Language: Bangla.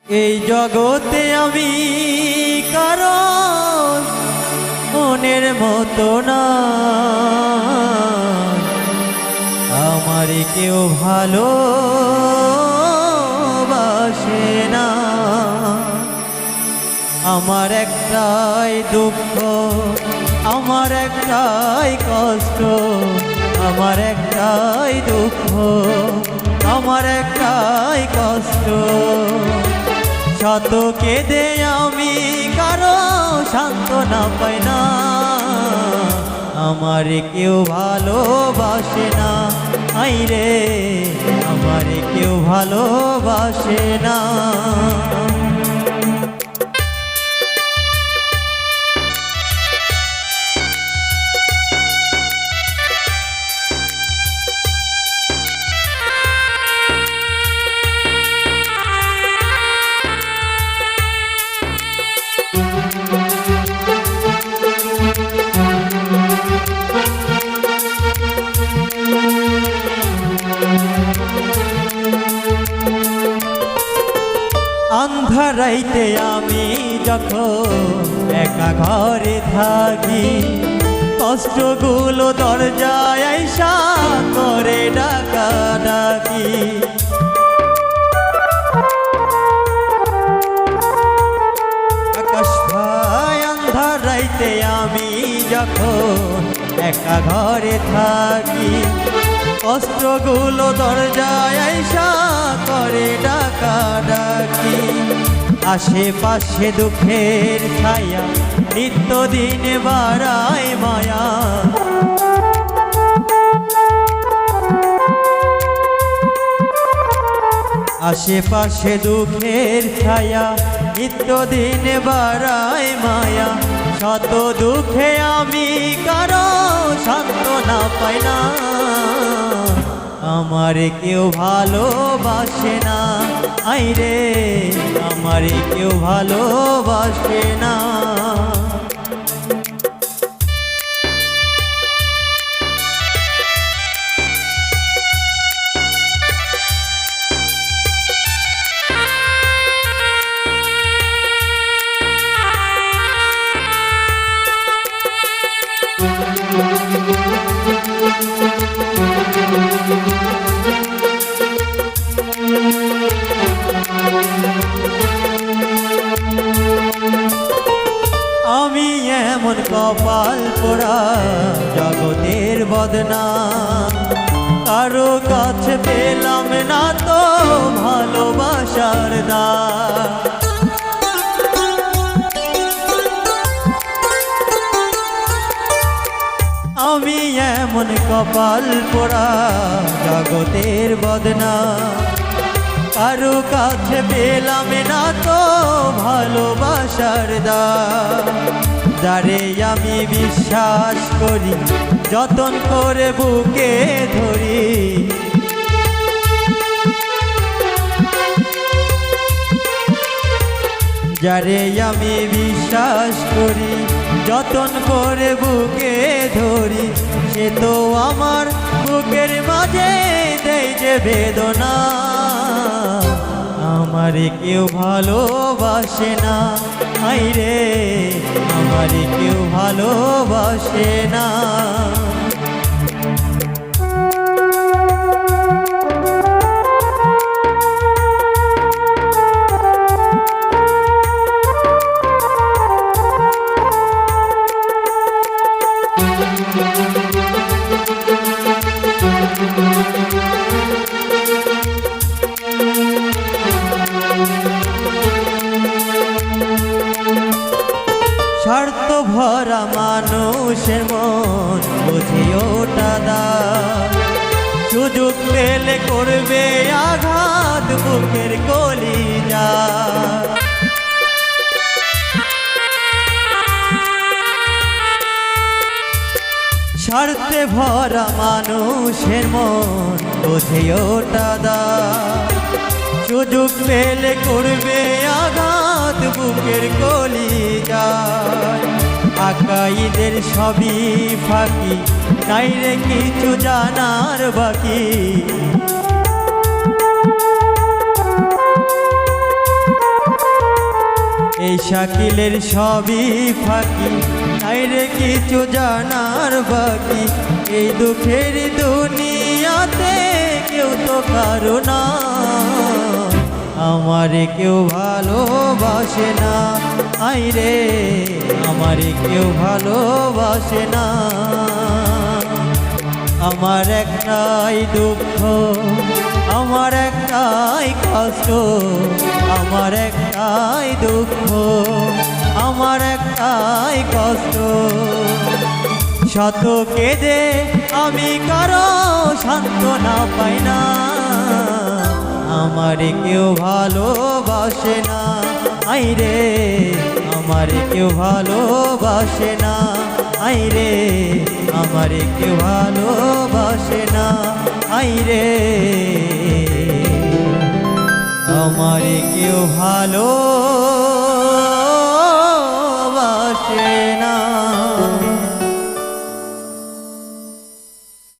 এই জগতে আমি কারো মনের মতো না, আমার কেউ ভালোবাসে না। আমার একটাই দুঃখ, আমার একটাই কষ্ট, আমার একটাই দুঃখ, আমার একটাই কষ্ট। শত কেঁদে আমি কারো সান্ত্বনা পাই না, আমার কেউ ভালোবাসে না। আইরে আমার কেউ ভালোবাসে না। আন্ধারাইতে আমি যখন একা ঘরে থাকি, কষ্টগুলো দরজায় আইসা করে ডাকাডাকি। আকাশ ভাই আন্ধারাইতে আমি যখন একা ঘরে থাকি, কষ্টগুলো দরজায় আইসা করে ডাকাডাকি। আশেপাশে দুঃখের ছায়া নিত্যদিন বাড়ায় মায়া। আশেপাশে দুঃখের ছায়া নিত্যদিন বাড়ায় মায়া। শত দুঃখে আমি কারো সান্ত্বনা পাই না, আমার কেউ ভালোবাসে না। আইরে আমার কেউ ভালোবাসে না। আমি এমন কপাল পোড়া জগতের বদনাম, কারো কাছে পেলাম না তো ভালোবাসার দাম। আমি এমন কপাল পোড়া জগতের বদনাম, কারো কাছে পেলাম না তো ভালোবাসার দাম। যারে আমি বিশ্বাস করি যতন করে বুকে ধরি, যারে আমি বিশ্বাস করি যতন করে বুকে ধরি, সে তো আমার বুকের মাঝে দেয় যে বেদনা। আমার কেউ ভালোবাসে না, আইরে আমার কেউ ভালোবাসে না। স্বার্থ ভরা মানুষের মন বুঝিও টাদা, সুযোগ পেলে করবে আঘাত বুকের কলিজা। স্বার্থে ভরা মানুষের মন বুঝিও টাদা, সুযোগ পেলে করবে আঘাত বুকের কলিজা। আকাইদের সবই ফাঁকি, নাই রে কিছু জানার বাকি। এই শাকিলের সবই ফাঁকি, নাই রে কিছু জানার বাকি। এই দুঃখের দুনিয়াতে কেউ তো কারো না, আমারে কেউ ভালোবাসে না। আইরে আমারে কেউ ভালোবাসে না। আমার একটাই দুঃখ, আমার একটাই কষ্ট, আমার একটাই দুঃখ, আমার একটাই কষ্ট। শত কেঁদে আমি কারো সান্ত্বনা পাই না, আমারে কেউ ভালোবাসে না। আইরে আমারে কেউ ভালোবাসে না। আইরে আমারে কেউ ভালোবাসে না। আইরে আমারে কেউ ভালোবাসে না।